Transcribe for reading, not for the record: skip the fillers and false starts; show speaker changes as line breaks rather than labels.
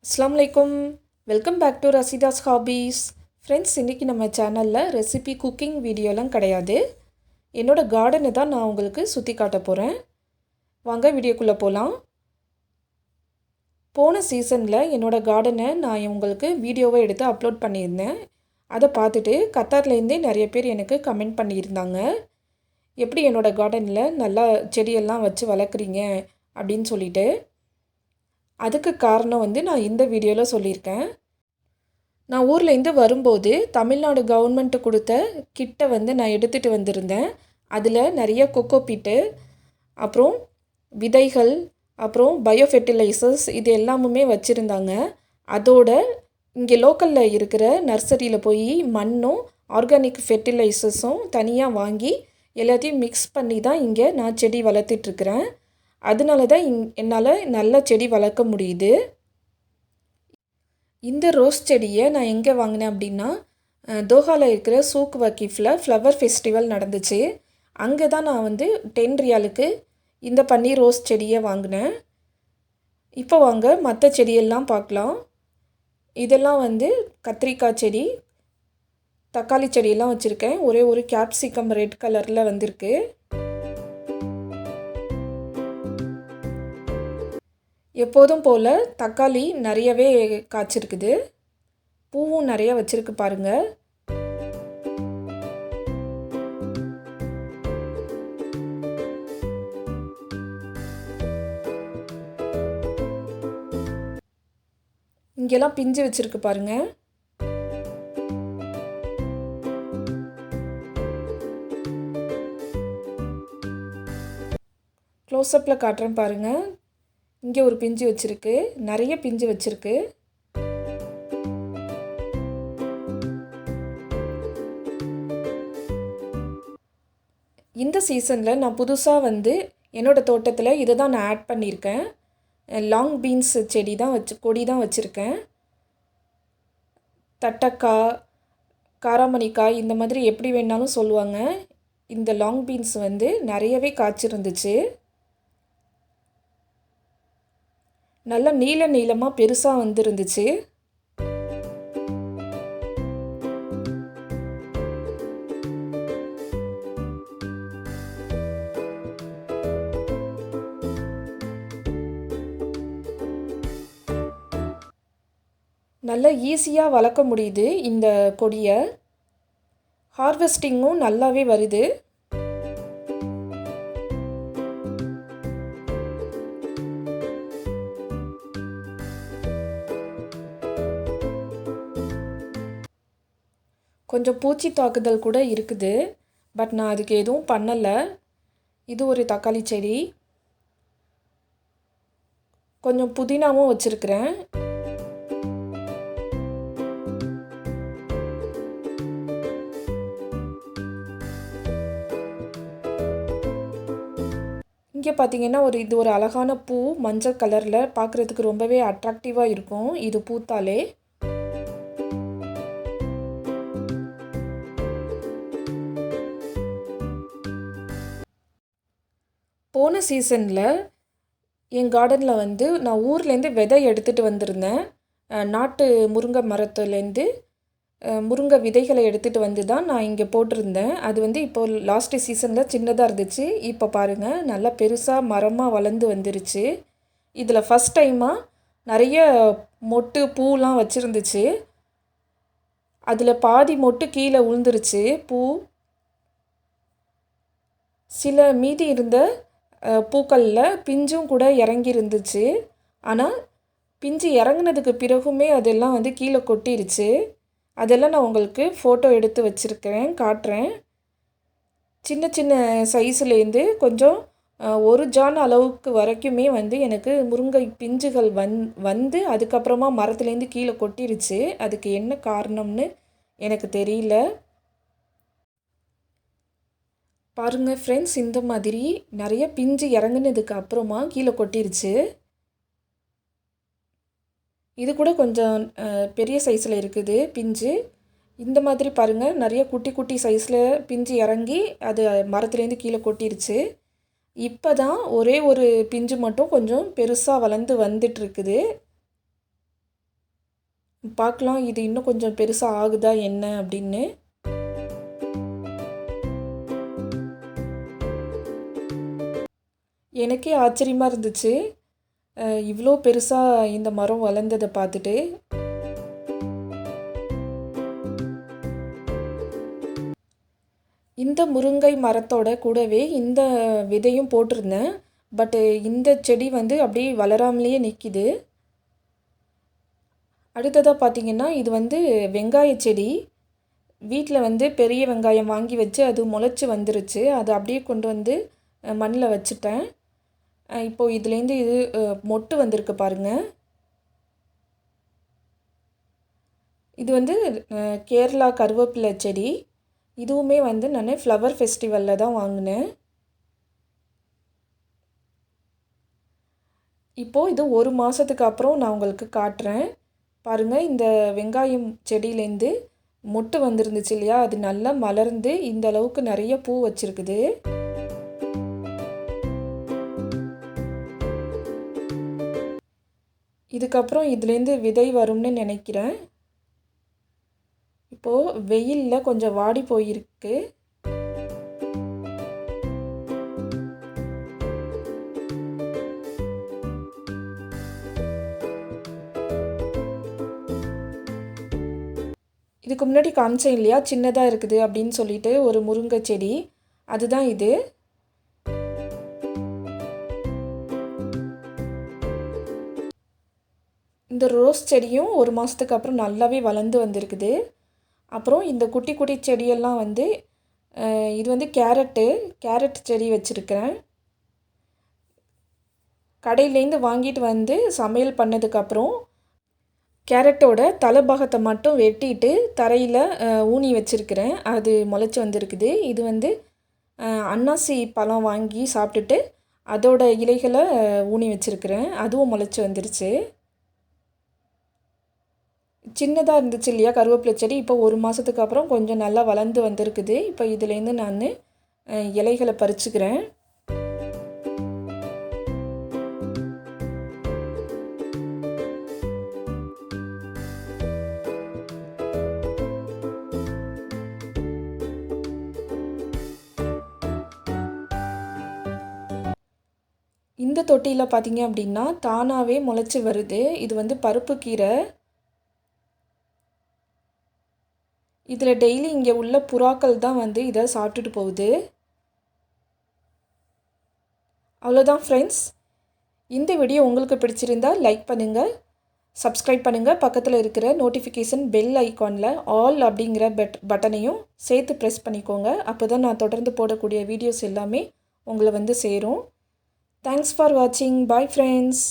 அஸ்ஸலாமுஅலைக்கும். Welcome back to Rasheeda's hobbies. Friends, இன்றைக்கி நம்ம சேனலில் ரெசிபி குக்கிங் வீடியோலாம் கிடையாது. என்னோடய கார்டனை தான் நான் உங்களுக்கு சுற்றி காட்ட போகிறேன். வாங்க வீடியோக்குள்ளே போகலாம். போன சீசனில் என்னோடய கார்டனை நான் உங்களுக்கு வீடியோவை எடுத்து அப்லோட் பண்ணியிருந்தேன். அதை பார்த்துட்டு கத்தார்லேருந்தே நிறைய பேர் எனக்கு கமெண்ட் பண்ணியிருந்தாங்க. எப்படி என்னோடய கார்டனில் நல்லா செடியெல்லாம் வச்சு வளர்க்குறீங்க அப்படின்னு சொல்லிட்டு. அதுக்கு காரணம் நான் இந்த வீடியோவில் சொல்லியிருக்கேன். நான் ஊர்லேருந்து வரும்போது தமிழ்நாடு கவர்மெண்ட்டு கொடுத்த கிட்டை நான் எடுத்துகிட்டு வந்திருந்தேன். அதில் நிறைய கொக்கோ பீட்டு, அப்புறம் விதைகள், அப்புறம் பயோ ஃபெர்டிலைசர்ஸ் இது எல்லாமுமே வச்சுருந்தாங்க. அதோட இங்கே லோக்கலில் இருக்கிற நர்சரியில் போய் மண்ணும் ஆர்கானிக் ஃபெர்டிலைசர்ஸும் தனியாக வாங்கி எல்லாத்தையும் மிக்ஸ் பண்ணி தான் இங்கே நான் செடி வளர்த்துட்ருக்குறேன். அதனால தான் என்னால் நல்ல செடி வளர்க்க முடியுது. இந்த ரோஸ் செடியை நான் எங்கே வாங்கினேன் அப்படின்னா, தோஹாவில் இருக்கிற சூக் வக்கீஃபில் ஃப்ளவர் ஃபெஸ்டிவல் நடந்துச்சு. அங்கே தான் நான் 10 ரியாலுக்கு இந்த பன்னீர் ரோஸ் செடியை வாங்கினேன். இப்போ வாங்க மற்ற செடியெல்லாம் பார்க்கலாம். இதெல்லாம் கத்திரிக்காய் செடி, தக்காளி செடியெல்லாம் வச்சுருக்கேன். ஒரே ஒரு கேப்சிகம் ரெட் கலரில் வந்திருக்கு. எப்போதும் போல் தக்காளி நிறையவே காய்ச்சிருக்குது. பூவும் நிறைய வச்சுருக்கு பாருங்கள். இங்கெல்லாம் பிஞ்சு வச்சுருக்கு பாருங்கள். க்ளோஸ்அப்பில் காட்டுறேன் பாருங்கள். இங்கே ஒரு பிஞ்சு வச்சுருக்கு, நிறைய பிஞ்சு வச்சுருக்கு. இந்த சீசனில் நான் புதுசாக என்னோடய தோட்டத்தில் இதை தான் நான் ஆட் பண்ணியிருக்கேன். லாங் பீன்ஸ் செடி தான் கொடி தான் வச்சுருக்கேன். தட்டக்காய், காராமணிக்காய் இந்த மாதிரி எப்படி வேணாலும் சொல்லுவாங்க. இந்த லாங் பீன்ஸ் நிறையவே காய்ச்சிருந்துச்சு. நல்லா நீளமாக பெருசாக வந்துருந்துச்சு. நல்லா ஈஸியாக வளர்க்க முடியுது இந்த கொடியை. ஹார்வெஸ்டிங்கும் நல்லாவே வருது. கொஞ்சம் பூச்சி தாக்குதல் கூட இருக்குது. பட் நான் அதுக்கு எதுவும் பண்ணலை. இது ஒரு தக்காளி செடி. கொஞ்சம் புதினாவும் வச்சுருக்கிறேன். இங்கே பார்த்தீங்கன்னா இது ஒரு அழகான பூ, மஞ்சள் கலரில் பார்க்குறதுக்கு ரொம்பவே அட்ராக்டிவாக இருக்கும் இது பூத்தாலே. போன சீசனில் என் கார்டனில் நான் ஊர்லேருந்து விதை எடுத்துகிட்டு வந்திருந்தேன். நாட்டு முருங்கை மரத்துலேருந்து முருங்கை விதைகளை எடுத்துகிட்டு வந்து தான் நான் இங்கே போட்டிருந்தேன். அது இப்போது லாஸ்ட்டு சீசனில் சின்னதாக இருந்துச்சு. இப்போ பாருங்கள், நல்லா பெருசாக மரமாக வளர்ந்து வந்துருச்சு. இதில் ஃபஸ்ட் டைமாக நிறைய மொட்டு பூலாம் வச்சுருந்துச்சு. அதில் பாதி மொட்டு கீழே விழுந்துருச்சு பூ. சில மீதி இருந்த பூக்களில் பிஞ்சும் கூட இறங்கி இருந்துச்சு. ஆனால் பிஞ்சு இறங்கினதுக்கு பிறகுமே அதெல்லாம் கீழே கொட்டிருச்சு. அதெல்லாம் நான் உங்களுக்கு ஃபோட்டோ எடுத்து வச்சுருக்கிறேன், காட்டுறேன். சின்ன சின்ன சைஸ்லேருந்து கொஞ்சம் ஒரு ஜான் அளவுக்கு வரைக்குமே எனக்கு முருங்கை பிஞ்சுகள் அதுக்கப்புறமா மரத்துலேருந்து கீழே கொட்டிருச்சு. அதுக்கு என்ன காரணம்னு எனக்கு தெரியல. பாருங்கள் ஃப்ரெண்ட்ஸ், இந்த மாதிரி நிறைய பிஞ்சு இறங்குனதுக்கு அப்புறமா கீழே கொட்டிருச்சு. இது கூட கொஞ்சம் பெரிய சைஸில் இருக்குது பிஞ்சு. இந்த மாதிரி பாருங்கள், நிறைய குட்டி குட்டி சைஸில் பிஞ்சு இறங்கி அது மரத்துலேருந்து கீழே கொட்டிருச்சு. இப்போ தான் ஒரே ஒரு பிஞ்சு மட்டும் கொஞ்சம் பெருசாக வளர்ந்து வந்துட்டுருக்குது. பார்க்கலாம் இது இன்னும் கொஞ்சம் பெருசாக ஆகுதா என்ன அப்படின்னு. எனக்கே ஆச்சரியமாக இருந்துச்சு இவ்வளோ பெருசாக இந்த மரம் வளர்ந்ததை பார்த்துட்டு. இந்த முருங்கை மரத்தோட கூடவே இந்த விதையும் போட்டிருந்தேன். பட்டு இந்த செடி வந்து அப்படியே வளராமலேயே நிற்கிது. அடுத்ததாக பார்த்திங்கன்னா இது வந்து வெங்காய செடி. வீட்டில் வந்து பெரிய வெங்காயம் வாங்கி வச்சு அது முளைச்சி வந்துருச்சு. அதை அப்படியே கொண்டு வந்து மண்ணில் வச்சுட்டேன். இப்போது இதுலேருந்து இது மொட்டு வந்திருக்கு பாருங்கள். இது வந்து கேரளா கருவேப்பிலை செடி. இதுவுமே வந்து நான் ஃப்ளவர் ஃபெஸ்டிவலில் தான் வாங்கினேன். இப்போது இது ஒரு மாதத்துக்கு அப்புறம் நான் உங்களுக்கு காட்டுறேன். பாருங்கள், இந்த வெங்காயம் செடியிலேருந்து மொட்டு வந்துருந்துச்சு இல்லையா, அது நல்லா மலர்ந்து இந்த அளவுக்கு நிறைய பூ வச்சுருக்குது. இதுக்கப்புறம் இதுலேருந்து விதை வரும்னு நினைக்கிறேன். இப்போது வெயிலில் கொஞ்சம் வாடி போயிருக்கு. இதுக்கு முன்னாடி காமிச்சேன் இல்லையா, சின்னதாக இருக்குது அப்படின்னு சொல்லிட்டு ஒரு முருங்கை செடி, அதுதான் இது. இந்த ரோஸ் செடியும் ஒரு மாதத்துக்கு அப்புறம் நல்லாவே வளர்ந்து வந்திருக்குது. அப்புறம் இந்த குட்டி குட்டி செடியெல்லாம் வந்து இது வந்து கேரட் செடி வச்சுருக்கிறேன். கடையிலேருந்து வாங்கிட்டு வந்து சமையல் பண்ணதுக்கப்புறம் கேரட்டோட தலைபாகத்தை மட்டும் வெட்டிட்டு தரையில் ஊனி வச்சுருக்கிறேன். அது முளைச்சி வந்திருக்குது. இது வந்து அன்னாசி பழம் வாங்கி சாப்பிட்டுட்டு அதோட இலைகளை ஊனி வச்சுருக்கிறேன். அதுவும் முளைச்சி வந்துருச்சு. சின்னதாக இருந்துச்சு இல்லையா கருவேப்பிலை செடி, இப்போ ஒரு மாதத்துக்கு அப்புறம் கொஞ்சம் நல்லா வளர்ந்து வந்திருக்குது. இப்போ இதுலேருந்து நான் இலைகளை பறிச்சுக்கிறேன். இந்த தொட்டியில் பார்த்தீங்க அப்படின்னா தானாகவே முளைச்சி வருது. இது வந்து பருப்பு கீரை. இதில் டெய்லி இங்கே உள்ள புறாக்கள் தான் வந்து இதை சாப்பிட்டுட்டு போகுது. அவ்வளோதான் ஃப்ரெண்ட்ஸ். இந்த வீடியோ உங்களுக்கு பிடிச்சிருந்தால் லைக் பண்ணுங்கள், சப்ஸ்கிரைப் பண்ணுங்கள். பக்கத்தில் இருக்கிற நோட்டிஃபிகேஷன் பெல் ஐக்கானில் ஆல் அப்படிங்கிற பட்டனையும் சேர்த்து ப்ரெஸ் பண்ணிக்கோங்க. அப்போ தான் நான் தொடர்ந்து போடக்கூடிய வீடியோஸ் எல்லாமே உங்களை வந்து சேரும். தேங்க்ஸ் ஃபார் வாட்சிங். Bye friends.